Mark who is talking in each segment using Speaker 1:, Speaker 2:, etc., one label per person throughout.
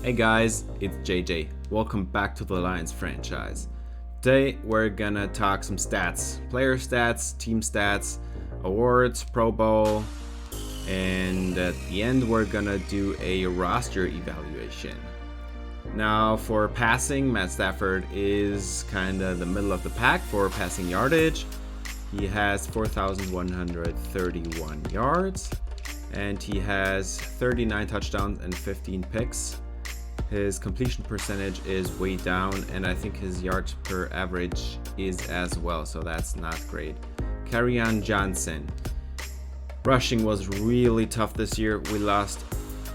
Speaker 1: Hey guys, it's JJ. Welcome back to the Lions franchise. Today we're gonna talk some stats, player stats, team stats, awards, Pro Bowl, and at the end we're gonna do a roster evaluation. Now for passing, Matt Stafford is kinda the middle of the pack for passing yardage. He has 4,131 yards and he has 39 touchdowns and 15 picks. His completion percentage is way down, and I think his yards per average is as well, so that's not great. Kerryon Johnson. Rushing was really tough this year. We lost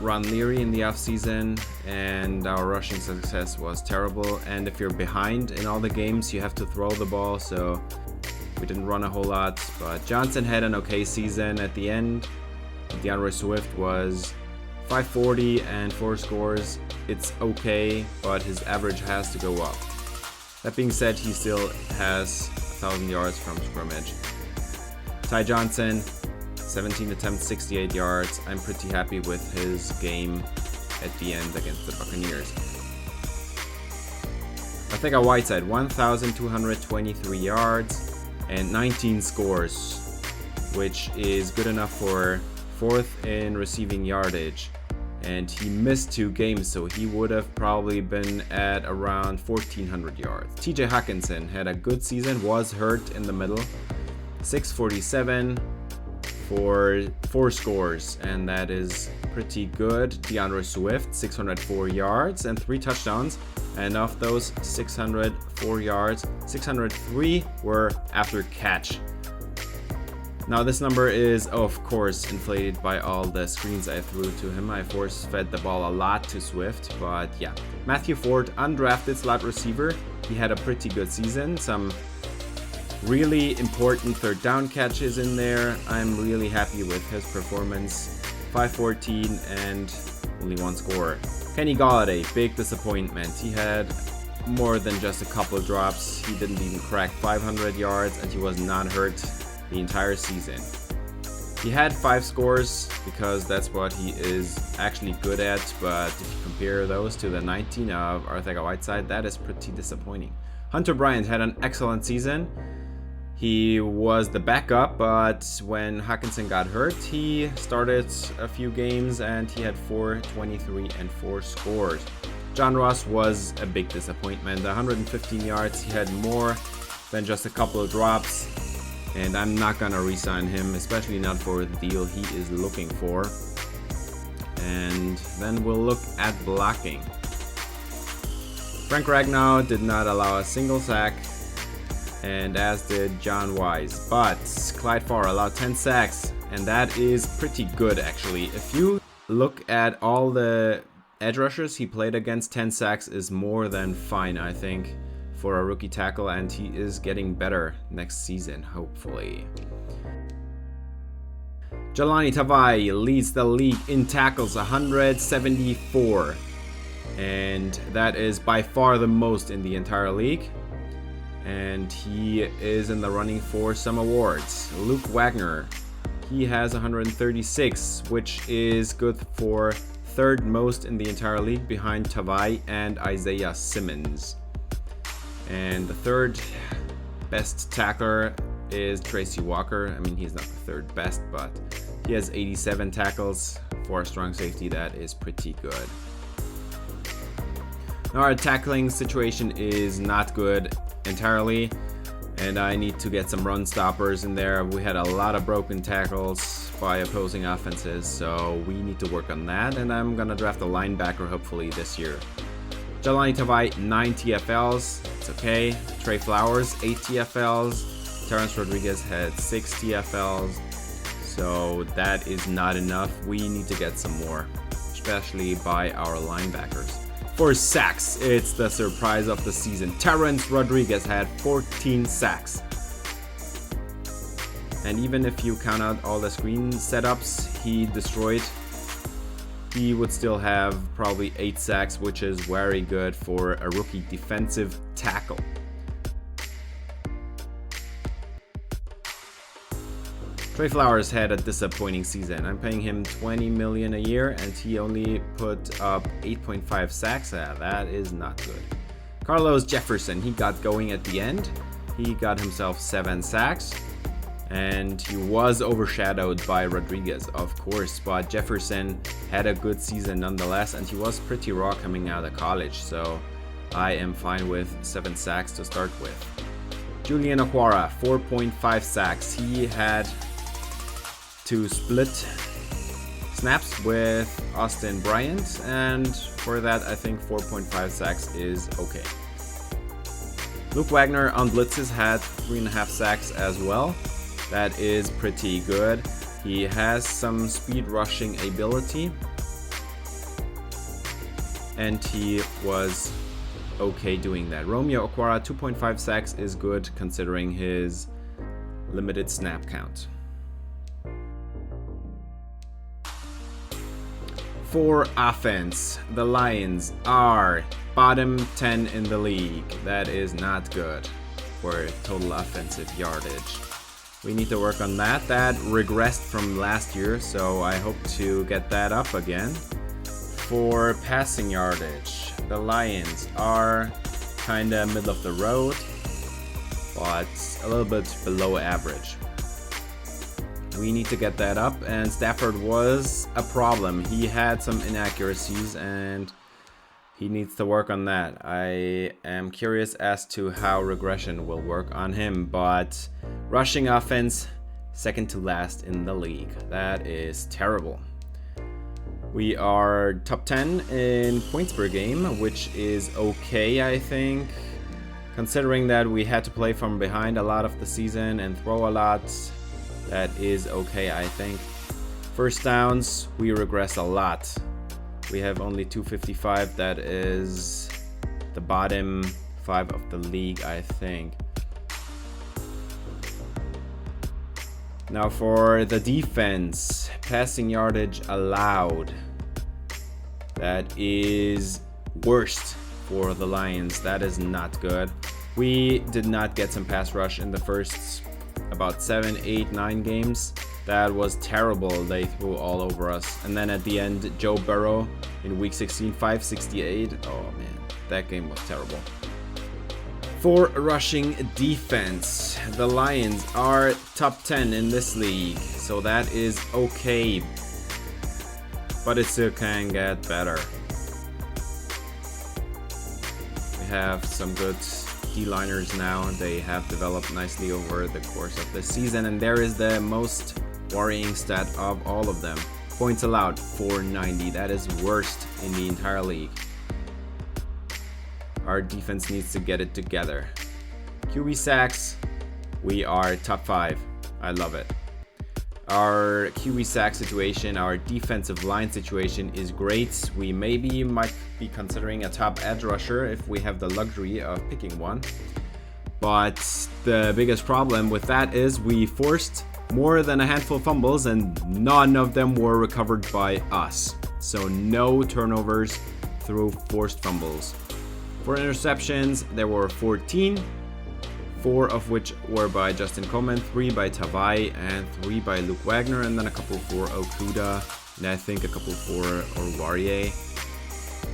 Speaker 1: Ron Leary in the offseason, and our rushing success was terrible. And if you're behind in all the games, you have to throw the ball, so we didn't run a whole lot. But Johnson had an okay season at the end. DeAndre Swift was 540 and 4 scores. It's okay, but his average has to go up. That being said, he still has 1,000 yards from scrimmage. Ty Johnson, 17 attempts, 68 yards. I'm pretty happy with his game at the end against the Buccaneers. Arcega-Whiteside, 1,223 yards and 19 scores, which is good enough for 4th in receiving yardage. And he missed 2 games, so he would have probably been at around 1,400 yards. TJ Hockenson had a good season, was hurt in the middle. 647 for 4 scores, and that is pretty good. DeAndre Swift, 604 yards and 3 touchdowns. And of those 604 yards, 603 were after catch. Now this number is, of course, inflated by all the screens I threw to him. I force-fed the ball a lot to Swift, but yeah. Matthew Ford, undrafted slot receiver. He had a pretty good season. Some really important third down catches in there. I'm really happy with his performance. 514 and only 1 score. Kenny Golladay, big disappointment. He had more than just a couple of drops. He didn't even crack 500 yards and he was not hurt the entire season. He had 5 scores because that's what he is actually good at, but if you compare those to the 19 of Arcega-Whiteside, that is pretty disappointing. Hunter Bryant had an excellent season. He was the backup, but when Hockenson got hurt, he started a few games and he had 423 and 4 scores. John Ross was a big disappointment. 115 yards, he had more than just a couple of drops. And I'm not gonna re-sign him, especially not for the deal he is looking for. And then we'll look at blocking. Frank Ragnow did not allow a single sack, and as did John Wise. But Clyde Farr allowed 10 sacks, and that is pretty good actually. If you look at all the edge rushers he played against, 10 sacks is more than fine, I think, for a rookie tackle, and he is getting better next season, hopefully. Jahlani Tavai leads the league in tackles, 174, and that is by far the most in the entire league, and he is in the running for some awards. Luke Wagner, he has 136, which is good for 3rd most in the entire league behind Tavai and Isaiah Simmons. And the 3rd best tackler is Tracy Walker. I mean, he's not the 3rd best, but he has 87 tackles for a strong safety. That is pretty good. Now our tackling situation is not good entirely, and I need to get some run stoppers in there. We had a lot of broken tackles by opposing offenses, so we need to work on that, and I'm gonna draft a linebacker hopefully this year. Jahlani Tavai, 9 TFLs, it's okay. Trey Flowers, 8 TFLs. Terrence Rodriguez had 6 TFLs, so that is not enough. We need to get some more, especially by our linebackers. For sacks, it's the surprise of the season. Terrence Rodriguez had 14 sacks. And even if you count out all the screen setups he destroyed, he would still have probably 8 sacks, which is very good for a rookie defensive tackle. Trey Flowers had a disappointing season. I'm paying him $20 million a year, and he only put up 8.5 sacks. That is not good. Carlos Jefferson, he got going at the end. He got himself 7 sacks, and he was overshadowed by Rodriguez, of course, but Jefferson had a good season nonetheless, and he was pretty raw coming out of college, so I am fine with 7 sacks to start with. Julian Okwara, 4.5 sacks. He had to split snaps with Austin Bryant, and for that I think 4.5 sacks is okay. Luke Wagner on blitzes had 3.5 sacks as well. That is pretty good. He has some speed rushing ability, and he was okay doing that. Romeo Okwara, 2.5 sacks is good considering his limited snap count. For offense, the Lions are bottom 10 in the league. That is not good for total offensive yardage. We need to work on that. That regressed from last year, so I hope to get that up again. For passing yardage, the Lions are kinda middle of the road, but a little bit below average. We need to get that up, and Stafford was a problem. He had some inaccuracies and he needs to work on that. I am curious as to how regression will work on him, but rushing offense, second to last in the league. That is terrible. We are top 10 in points per game, which is okay, I think, considering that we had to play from behind a lot of the season and throw a lot. That is okay, I think. First downs, we regress a lot. We have only 255. That is the bottom 5 of the league, I think. Now for the defense, passing yardage allowed. That is worst for the Lions. That is not good. We did not get some pass rush in the first about 7, 8, 9 games. That was terrible. They threw all over us. And then at the end, Joe Burrow in week 16, 568. Oh man, that game was terrible. For rushing defense, the Lions are top 10 in this league, so that is okay, but it still can get better. We have some good D-liners now. They have developed nicely over the course of the season, and there is the most worrying stat of all of them. Points allowed, 490. That is worst in the entire league. Our defense needs to get it together. QB sacks, we are top 5. I love it. Our QB sack situation, our defensive line situation is great. We maybe might be considering a top edge rusher if we have the luxury of picking one. But the biggest problem with that is we forced more than a handful of fumbles and none of them were recovered by us. So no turnovers through forced fumbles. For interceptions, there were 14, 4 of which were by Justin Coleman, 3 by Tavai, and 3 by Luke Wagner, and then a couple for Okuda, and I think a couple for Oruwariye.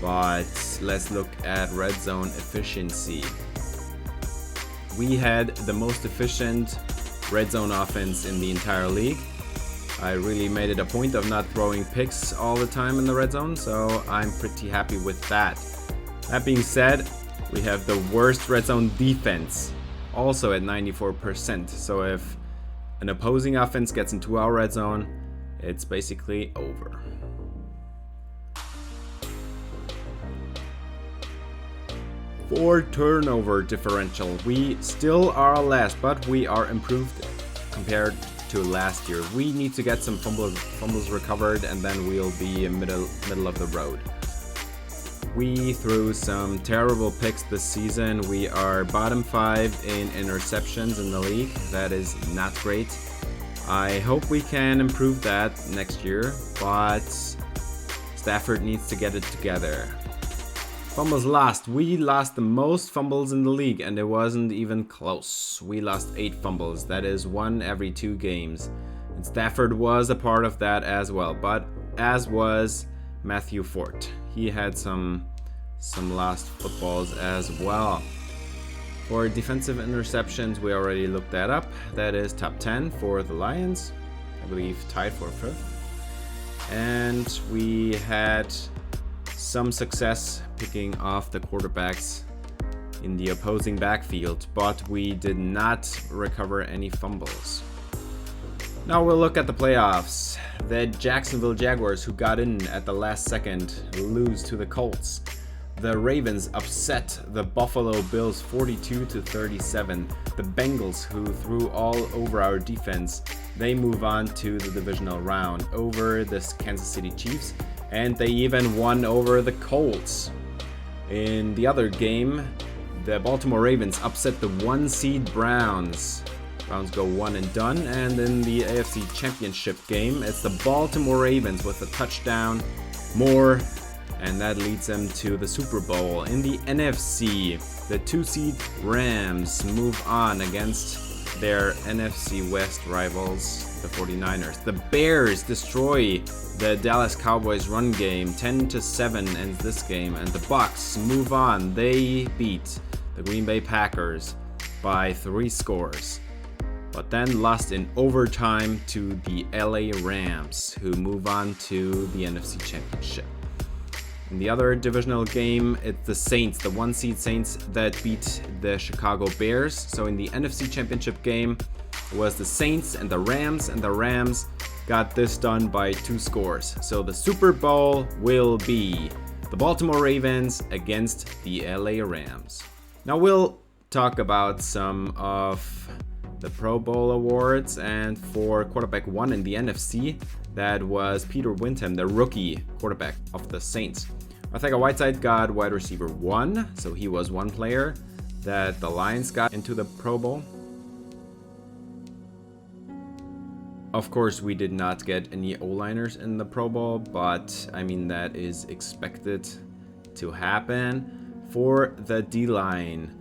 Speaker 1: But let's look at red zone efficiency. We had the most efficient red zone offense in the entire league. I really made it a point of not throwing picks all the time in the red zone, so I'm pretty happy with that. That being said, we have the worst red zone defense, also at 94%. So if an opposing offense gets into our red zone, it's basically over. For turnover differential, we still are last, but we are improved compared to last year. We need to get some fumbles recovered, and then we'll be in middle of the road. We threw some terrible picks this season. We are bottom 5 in interceptions in the league. That is not great. I hope we can improve that next year, but Stafford needs to get it together. Fumbles lost. We lost the most fumbles in the league, and it wasn't even close. We lost 8 fumbles. That is 1 every 2 games. And Stafford was a part of that as well, but as was Matthew Fort. He had some lost footballs as well. For defensive interceptions, we already looked that up. That is top 10 for the Lions. I believe tied for 5th. And we had some success picking off the quarterbacks in the opposing backfield, but we did not recover any fumbles. Now we'll look at the playoffs. The Jacksonville Jaguars, who got in at the last second, lose to the Colts. The Ravens upset the Buffalo Bills 42-37. The Bengals, who threw all over our defense, they move on to the divisional round over the Kansas City Chiefs, and they even won over the Colts. In the other game, the Baltimore Ravens upset the 1-seed Browns. Browns go 1 and done, and in the AFC Championship game, it's the Baltimore Ravens with a touchdown more, and that leads them to the Super Bowl. In the NFC, the 2-seed Rams move on against their NFC West rivals, the 49ers. The Bears destroy the Dallas Cowboys run game. 10-7 ends this game, and the Bucks move on. They beat the Green Bay Packers by 3 scores, but then lost in overtime to the LA Rams, who move on to the NFC Championship. In the other divisional game, it's the Saints, the 1-seed Saints, that beat the Chicago Bears. So in the NFC Championship game, it was the Saints and the Rams got this done by 2 scores. So the Super Bowl will be the Baltimore Ravens against the LA Rams. Now we'll talk about some of the Pro Bowl awards, and for quarterback 1 in the NFC, that was Peter Windham, the rookie quarterback of the Saints. Arcega-Whiteside got wide receiver 1, so he was one player that the Lions got into the Pro Bowl. Of course, we did not get any O-liners in the Pro Bowl, but I mean, that is expected to happen. For the D-line,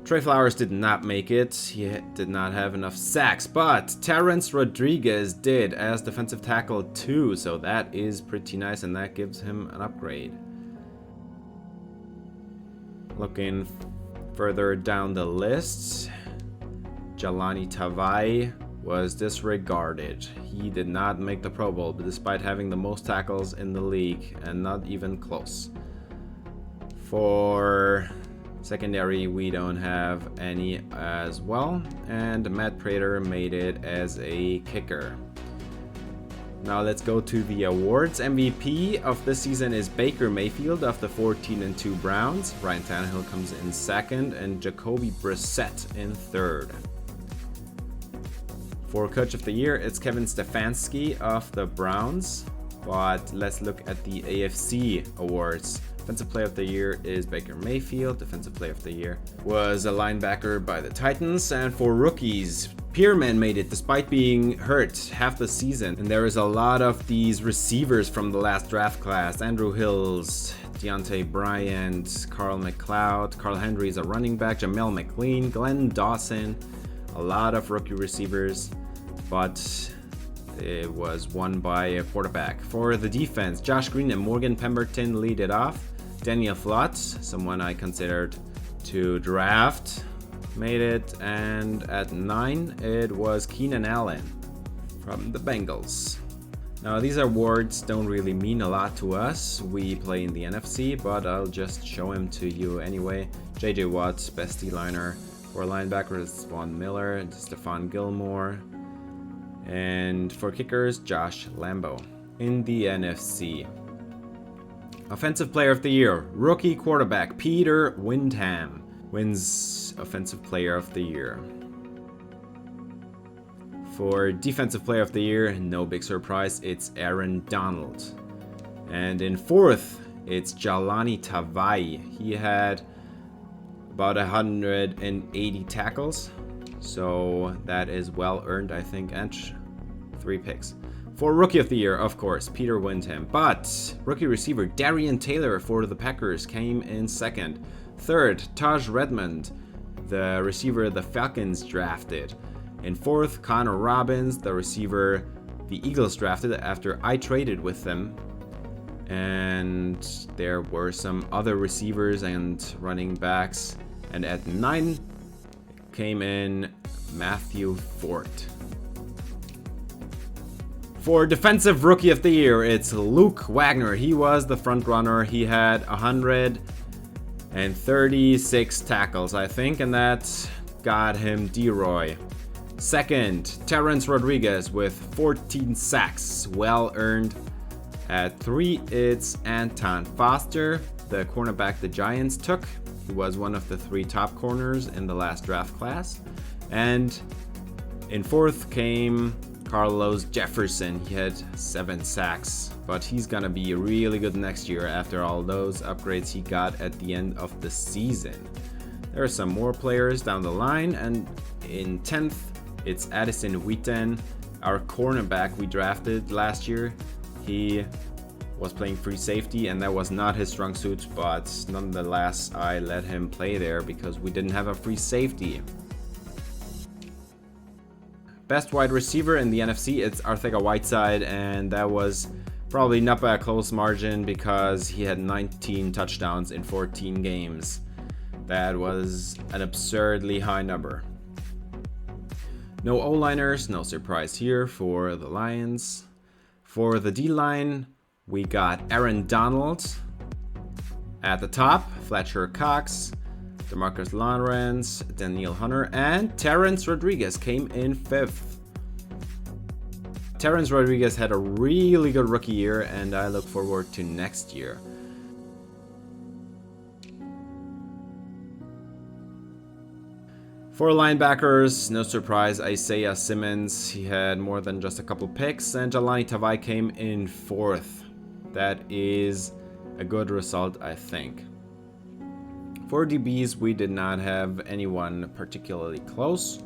Speaker 1: Trey Flowers did not make it. He did not have enough sacks, but Terrence Rodriguez did as defensive tackle 2, so that is pretty nice, and that gives him an upgrade. Looking further down the list, Jahlani Tavai was disregarded. He did not make the Pro Bowl, but despite having the most tackles in the league, and not even close. For secondary, we don't have any as well, and Matt Prater made it as a kicker. Now let's go to the awards. MVP of this season is Baker Mayfield of the 14-2 Browns. Ryan Tannehill comes in 2nd, and Jacoby Brissett in 3rd. For Coach of the Year, it's Kevin Stefanski of the Browns, but let's look at the AFC awards. Defensive Player of the Year is Baker Mayfield. Defensive Player of the Year was a linebacker by the Titans. And for rookies, Pearman made it despite being hurt half the season. And there is a lot of these receivers from the last draft class. Andrew Hills, Deontay Bryant, Carl McLeod, Carl Henry is a running back, Jamel McLean, Glenn Dawson. A lot of rookie receivers, but it was won by a quarterback. For the defense, Josh Green and Morgan Pemberton lead it off. Daniel Flott, someone I considered to draft, made it. And at 9, it was Keenan Allen from the Bengals. Now, these awards don't really mean a lot to us. We play in the NFC, but I'll just show him to you anyway. J.J. Watt, best D-liner. For linebackers, Von Miller and Stephon Gilmore. And for kickers, Josh Lambo. In the NFC, Offensive Player of the Year, rookie quarterback Peter Windham wins Offensive Player of the Year. For Defensive Player of the Year, no big surprise, it's Aaron Donald. And in 4th, it's Jahlani Tavai. He had about 180 tackles, so that is well earned, I think, and 3 picks. For Rookie of the Year, of course, Peter Windham, but rookie receiver Darian Taylor for the Packers came in 2nd. 3rd, Taj Redmond, the receiver the Falcons drafted. In fourth, Connor Robbins, the receiver the Eagles drafted after I traded with them. And there were some other receivers and running backs. And at 9 came in Matthew Fort. For Defensive Rookie of the Year, it's Luke Wagner. He was the front runner. He had 136 tackles, I think, and that got him D-Roy. Second, Terrence Rodriguez with 14 sacks, well earned. At 3, it's Anton Foster, the cornerback the Giants took. He was one of the 3 top corners in the last draft class. And in 4th came Carlos Jefferson. He had 7 sacks, but he's gonna be really good next year after all those upgrades he got at the end of the season. There are some more players down the line, and in 10th, it's Addison Wheaton, our cornerback we drafted last year. He was playing free safety, and that was not his strong suit, but nonetheless, I let him play there because we didn't have a free safety. Best wide receiver in the NFC, it's Arcega-Whiteside, and that was probably not by a close margin because he had 19 touchdowns in 14 games. That was an absurdly high number. No O-liners, no surprise here for the Lions. For the D-line, we got Aaron Donald at the top, Fletcher Cox, DeMarcus Lawrence, Daniel Hunter, and Terrence Rodriguez came in 5th. Terrence Rodriguez had a really good rookie year, and I look forward to next year. For linebackers, no surprise, Isaiah Simmons. He had more than just a couple picks, and Jelani Tavai came in 4th. That is a good result, I think. For DBs, we did not have anyone particularly close,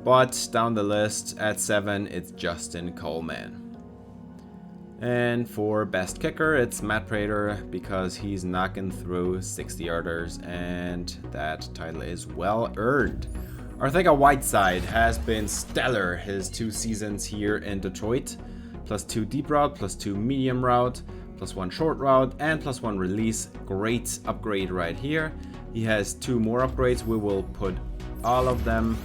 Speaker 1: but down the list at 7, it's Justin Coleman. And for best kicker, it's Matt Prater because he's knocking through 60-yarders, and that title is well earned. Arcega-Whiteside has been stellar his 2 seasons here in Detroit. +2 deep route, +2 medium route, +1 short route, and +1 release. Great upgrade right here. He has 2 more upgrades. We will put all of them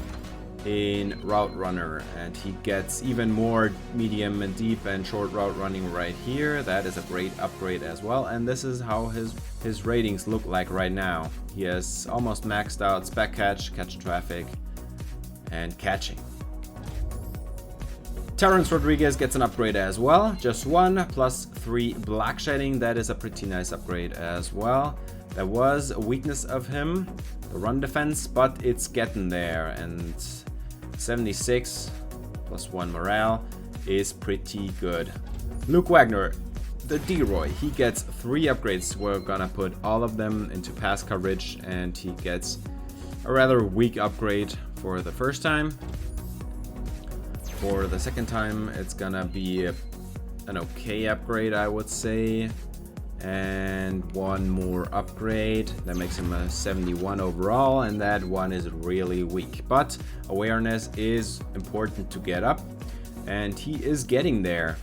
Speaker 1: in route runner, and he gets even more medium and deep and short route running right here. That is a great upgrade as well, and this is how his ratings look like right now. He has almost maxed out spec catch, catch traffic, and catching. Terrence Rodriguez gets an upgrade as well, just 1 +3 block shedding. That is a pretty nice upgrade as well. That was a weakness of him, the run defense, but it's getting there, and 76 +1 morale is pretty good. Luke Wagner, the D-Roy, he gets 3 upgrades. We're gonna put all of them into pass coverage, and he gets a rather weak upgrade for the first time. For the second time, it's gonna be an okay upgrade, I would say. And 1 more upgrade that makes him a 71 overall, and that one is really weak. But awareness is important to get up, and he is getting there.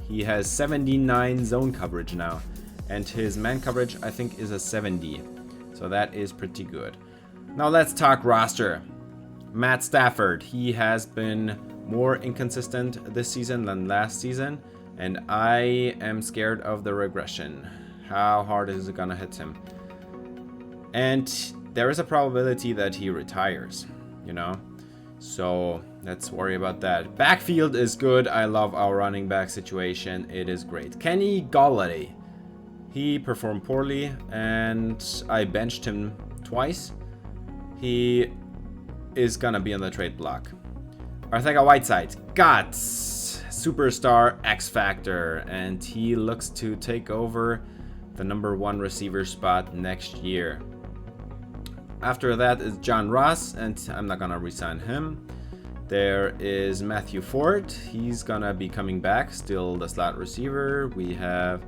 Speaker 1: He has 79 zone coverage now, and his man coverage I think is a 70, so that is pretty good. Now let's talk roster. Matt Stafford, he has been more inconsistent this season than last season, and I am scared of the regression. How hard is it gonna hit him? And there is a probability that he retires, you know? So let's worry about that. Backfield is good. I love our running back situation. It is great. Kenny Golladay, he performed poorly, and I benched him twice. He is gonna be on the trade block. Arcega-Whiteside got superstar X Factor, and he looks to take over the #1 receiver spot next year. After that is John Ross, and I'm not gonna resign him. There is Matthew Ford. He's gonna be coming back, still the slot receiver. We have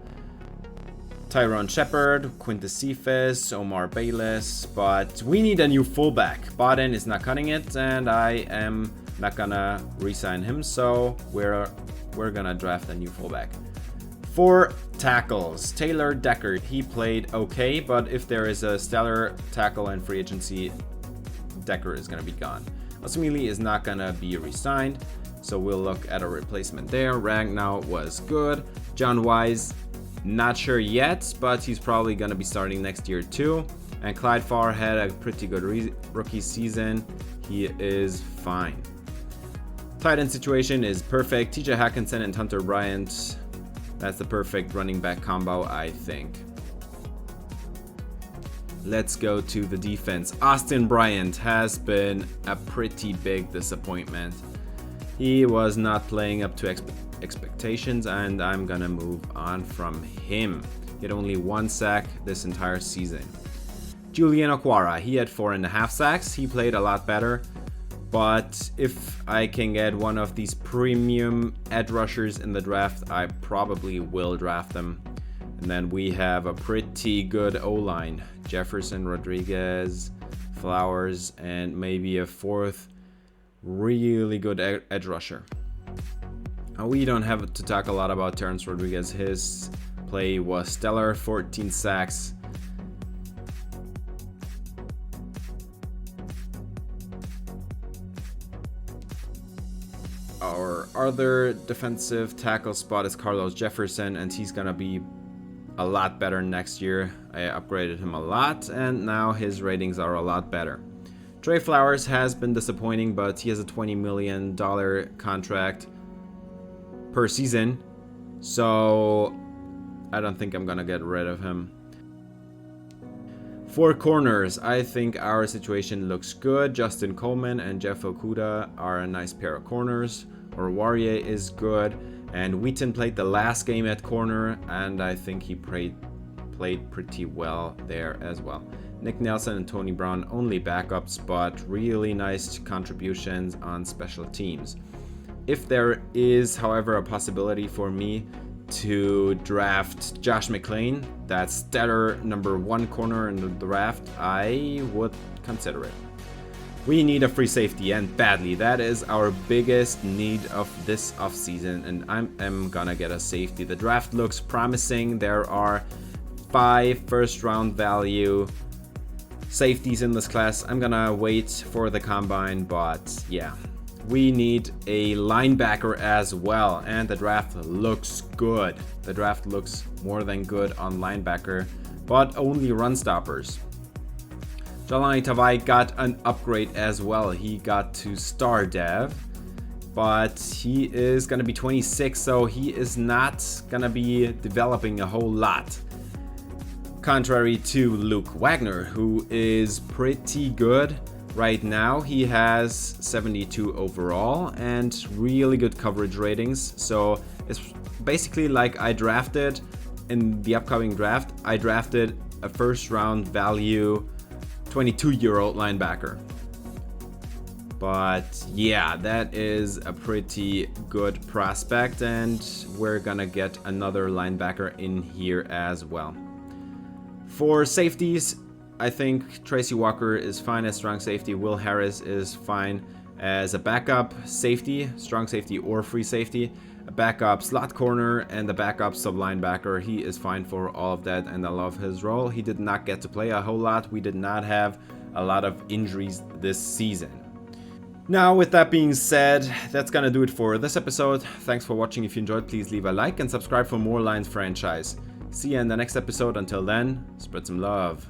Speaker 1: Tyrone Shepard, Quintus Cephas, Omar Bayless, but we need a new fullback. Bodden is not cutting it, and I am Not gonna re-sign him, so we're gonna draft a new fullback. For tackles, Taylor Decker, he played okay, but if there is a stellar tackle in free agency, Decker is gonna be gone. Osmili is not gonna be re-signed, so we'll look at a replacement there. Ragnow was good. John Wise, not sure yet, but he's probably gonna be starting next year too. And Clyde Farr had a pretty good rookie season. He is fine. Tight end situation is perfect. TJ Hawkinson and Hunter Bryant. That's the perfect running back combo, I think. Let's go to the defense. Austin Bryant has been a pretty big disappointment. He was not playing up to expectations, and I'm gonna move on from him. He had only 1 sack this entire season. Julian Okwara, he had 4.5 sacks. He played a lot better. But if I can get one of these premium edge rushers in the draft, I probably will draft them. And then we have a pretty good O-line. Jefferson, Rodriguez, Flowers, and maybe a 4th really good edge rusher. We don't have to talk a lot about Terrence Rodriguez. His play was stellar, 14 sacks. Our other defensive tackle spot is Carlos Jefferson, and he's gonna be a lot better next year. I upgraded him a lot, and now his ratings are a lot better. Trey Flowers has been disappointing, but he has a $20 million contract per season, so I don't think I'm gonna get rid of him. For corners, I think our situation looks good. Justin Coleman and Jeff Okuda are a nice pair of corners. Or Warrior is good, and Wheaton played the last game at corner, and I think he played pretty well there as well. Nick Nelson and Tony Brown only backups, but really nice contributions on special teams. If there is, however, a possibility for me to draft Josh McClain, that's stellar number 1 corner in the draft, I would consider it. We need a free safety, and badly. That is our biggest need of this offseason, and I'm gonna get a safety. The draft looks promising. There are 5 first-round value safeties in this class. I'm gonna wait for the combine, but yeah. We need a linebacker as well, and the draft looks good. The draft looks more than good on linebacker, but only run stoppers. Jalani Tavai got an upgrade as well. He got to star dev, but he is going to be 26, so he is not going to be developing a whole lot. Contrary to Luke Wagner, who is pretty good right now. He has 72 overall and really good coverage ratings. So it's basically like I drafted in the upcoming draft. I drafted a first round value 22-year-old linebacker. But yeah, that is a pretty good prospect, and we're gonna get another linebacker in here as well. For safeties, I think Tracy Walker is fine as strong safety. Will Harris is fine as a backup safety, strong safety or free safety. A backup slot corner and a backup sub linebacker. He is fine for all of that, and I love his role. He did not get to play a whole lot. We did not have a lot of injuries this season. Now, with that being said, that's gonna do it for this episode. Thanks for watching. If you enjoyed, please leave a like and subscribe for more Lions franchise. See you in the next episode. Until then, spread some love.